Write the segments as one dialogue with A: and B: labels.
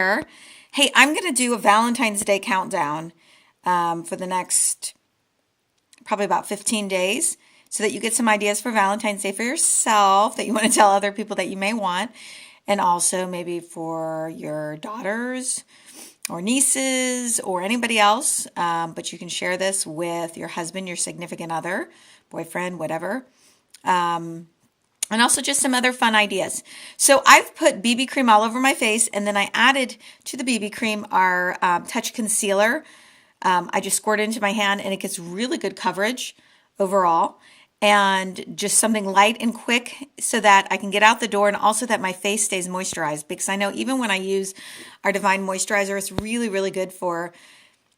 A: Hey, I'm going to do a Valentine's Day countdown for the next probably about 15 days so that you get some ideas for Valentine's Day for yourself that you want to tell other people that you may want, and also maybe for your daughters or nieces or anybody else. But you can share this with your husband, your significant other, boyfriend, whatever. And also just some other fun ideas. So I've put BB cream all over my face, and then I added to the BB cream our Touch Concealer. I just squirt it into my hand, and it gets really good coverage overall. And just something light and quick so that I can get out the door, and also that my face stays moisturized. Because I know even when I use our Divine Moisturizer, it's really, really good for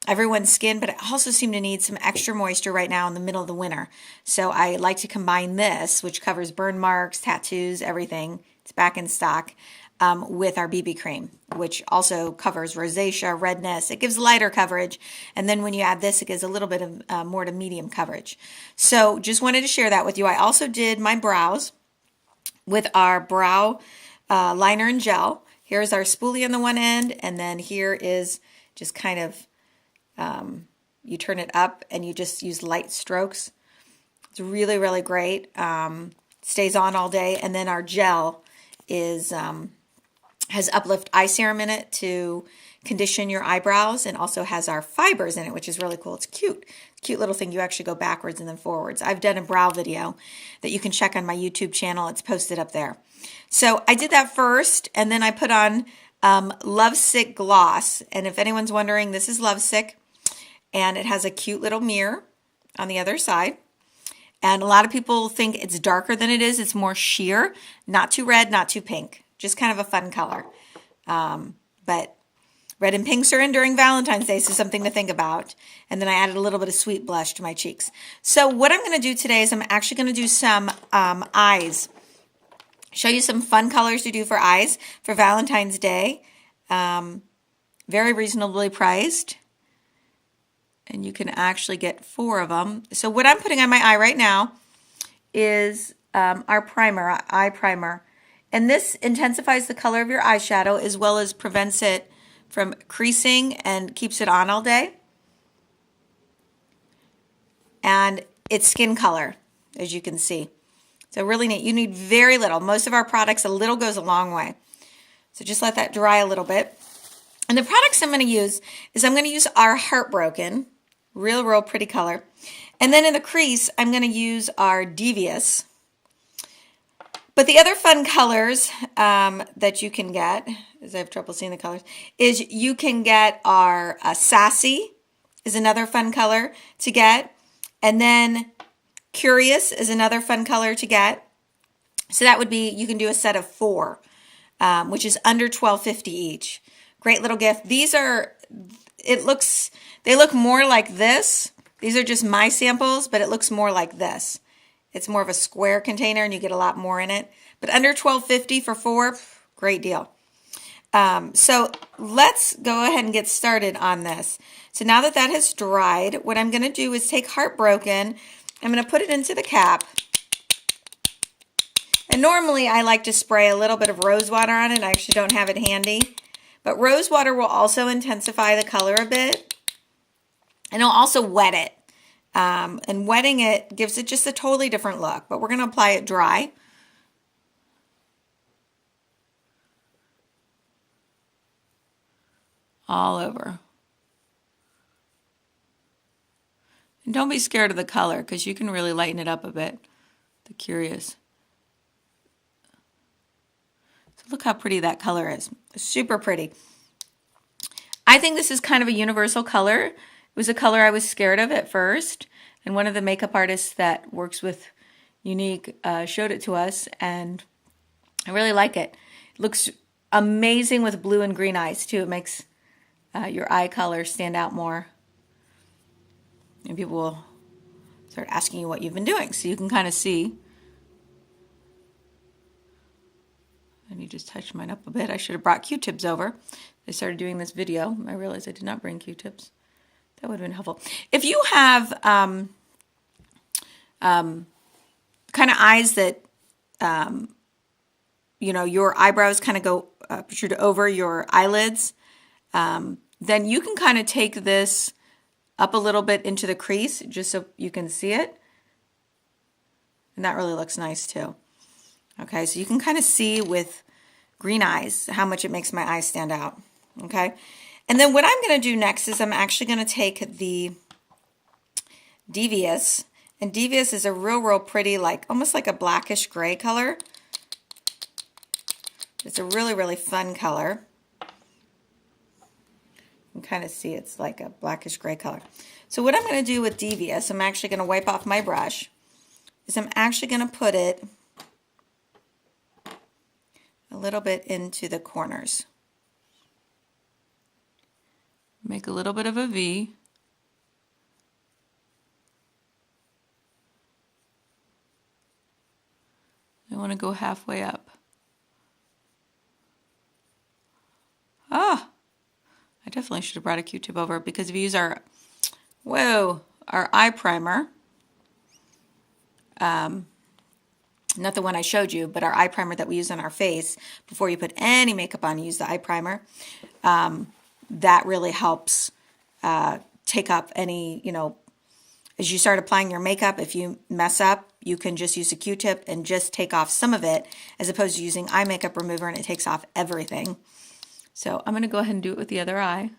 A: everyone's skin, but I also seem to need some extra moisture right now in the middle of the winter. So I like to combine this, which covers burn marks, tattoos, everything. It's back in stock, with our BB cream, which also covers rosacea, redness. It gives lighter coverage. And then when you add this, it gives a little bit of more to medium coverage. So just wanted to share that with you. I also did my brows with our brow liner and gel. Here's our spoolie on the one end, and then here is just kind of you turn it up and you just use light strokes. It's really, really great. Stays on all day. And then our gel is has Uplift Eye Serum in it to condition your eyebrows, and also has our fibers in it, which is really cool. It's cute. Cute little thing. You actually go backwards and then forwards. I've done a brow video that you can check on my YouTube channel. It's posted up there. So I did that first, and then I put on Lovesick Gloss. And if anyone's wondering, this is Lovesick. And it has a cute little mirror on the other side. And a lot of people think it's darker than it is. It's more sheer, not too red, not too pink. Just kind of a fun color. But red and pinks are in during Valentine's Day, so something to think about. And then I added a little bit of sweet blush to my cheeks. So what I'm going to do today is I'm actually going to do some eyes. Show you some fun colors to do for eyes for Valentine's Day. Very reasonably priced. And you can actually get 4 of them. So what I'm putting on my eye right now is our primer, our eye primer. And this intensifies the color of your eyeshadow as well as prevents it from creasing and keeps it on all day. And it's skin color, as you can see. So really neat. You need very little. Most of our products, a little goes a long way. So just let that dry a little bit. And the products I'm going to use is I'm going to use our Heartbroken. Real pretty color. And then in the crease, I'm going to use our Devious. But the other fun colors that you can get, as I have trouble seeing the colors, is you can get our Sassy is another fun color to get. And then Curious is another fun color to get. So that would be, you can do a set of 4, which is under $12.50 each. Great little gift. These are, they look more like this. These are just my samples, but it looks more like this. It's more of a square container, and you get a lot more in it. But under $12.50 for 4, great deal. So let's go ahead and get started on this. So now that that has dried, what I'm going to do is take Heartbroken. I'm going to put it into the cap. And normally I like to spray a little bit of rose water on it. I actually don't have it handy. But rose water will also intensify the color a bit. And it'll also wet it. And wetting it gives it just a totally different look. But we're going to apply it dry. All over. And don't be scared of the color, because you can really lighten it up a bit. The Curious. So look how pretty that color is. It's super pretty. I think this is kind of a universal color. It was a color I was scared of at first. And one of the makeup artists that works with Unique showed it to us. And I really like it. It looks amazing with blue and green eyes too. It makes your eye color stand out more. And people will start asking you what you've been doing. So you can kind of see. And you just touch mine up a bit. I should have brought Q-tips over. I started doing this video. I realized I did not bring Q-tips. That would have been helpful. If you have kind of eyes that, you know, your eyebrows kind of go protrude over your eyelids, then you can kind of take this up a little bit into the crease just so you can see it. And that really looks nice too. Okay, so you can kind of see with green eyes how much it makes my eyes stand out. Okay, and then what I'm going to do next is I'm actually going to take the Devious, and Devious is a real pretty, like almost like a blackish gray color. It's a really fun color. You can kind of see it's like a blackish gray color. So what I'm going to do with Devious, I'm actually going to wipe off my brush, is I'm actually going to put it a little bit into the corners. Make a little bit of a V. I want to go halfway up. Ah, I definitely should have brought a Q-tip over, because if you use our eye primer, not the one I showed you, but our eye primer that we use on our face before you put any makeup on, use the eye primer. That really helps take up any, as you start applying your makeup, if you mess up, you can just use a Q-tip and just take off some of it, as opposed to using eye makeup remover and it takes off everything. So I'm going to go ahead and do it with the other eye.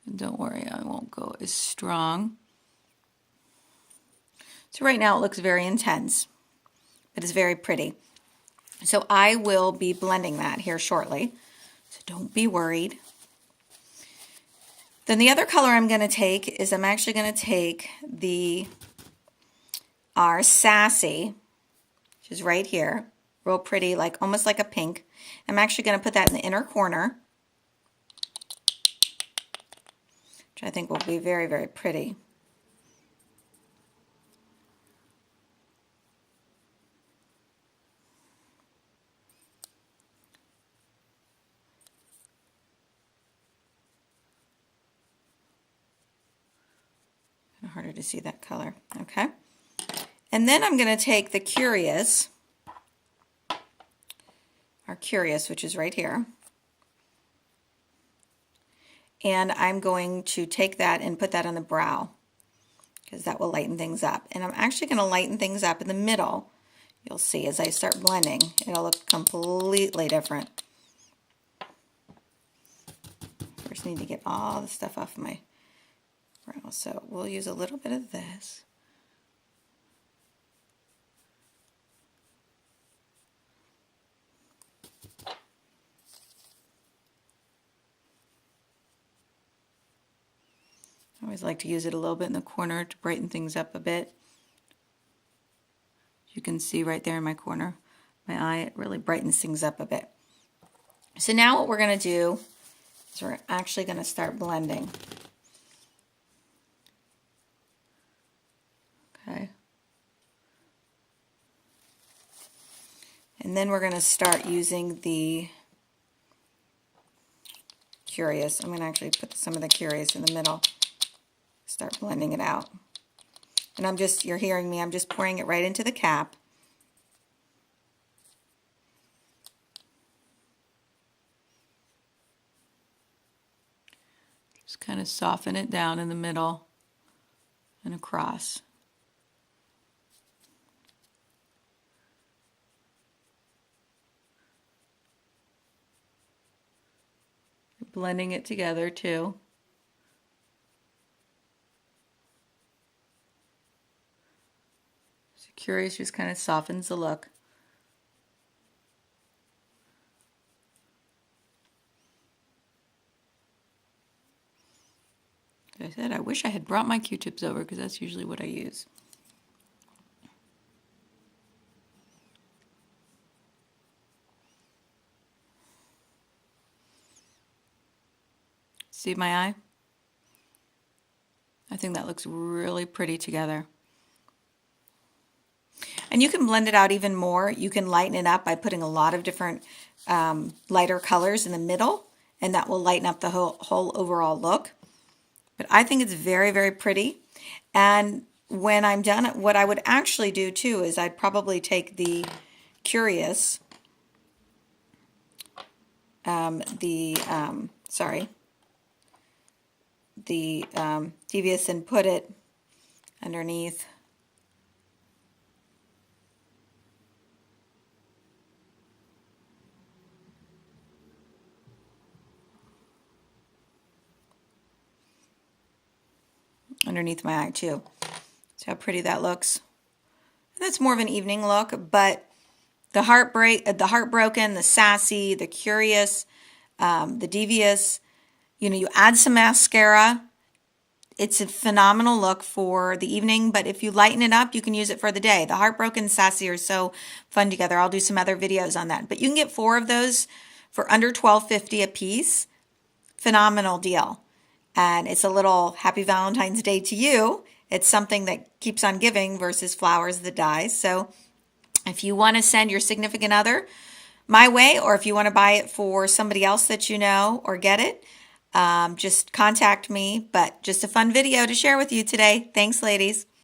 A: And don't worry, I won't go as strong. So right now it looks very intense, but it's very pretty. So I will be blending that here shortly, so don't be worried. Then the other color I'm going to take is I'm actually going to take our Sassy, which is right here, real pretty, like almost like a pink. I'm actually going to put that in the inner corner, which I think will be very pretty. Harder to see that color. Okay. And then I'm going to take the Curious, our Curious, which is right here. And I'm going to take that and put that on the brow, because that will lighten things up. And I'm actually going to lighten things up in the middle. You'll see as I start blending, it'll look completely different. First need to get all the stuff off my brow. So we'll use a little bit of this. I always like to use it a little bit in the corner to brighten things up a bit. You can see right there in my corner, my eye, it really brightens things up a bit. So now what we're going to do is we're actually going to start blending. Okay. And then we're going to start using the Curious. I'm going to actually put some of the Curious in the middle. Start blending it out. And I'm just, you're hearing me, I'm just pouring it right into the cap. Just kind of soften it down in the middle and across. You're blending it together too. So Curious just kind of softens the look. Like I said, I wish I had brought my Q-tips over, because that's usually what I use. See my eye? I think that looks really pretty together. And you can blend it out even more. You can lighten it up by putting a lot of different lighter colors in the middle, and that will lighten up the whole overall look. But I think it's very, very pretty. And when I'm done, what I would actually do too is I'd probably take the Curious, Devious, and put it underneath. Underneath my eye too. See how pretty that looks? And that's more of an evening look, but the heartbroken, the sassy, the curious, the devious, you add some mascara. It's a phenomenal look for the evening, but if you lighten it up, you can use it for the day. The heartbroken and sassy are so fun together. I'll do some other videos on that. But you can get 4 of those for under $12.50 a piece. Phenomenal deal. And it's a little happy Valentine's Day to you. It's something that keeps on giving versus flowers that die. So if you want to send your significant other my way, or if you want to buy it for somebody else that you know or get it, just contact me. But just a fun video to share with you today. Thanks, ladies.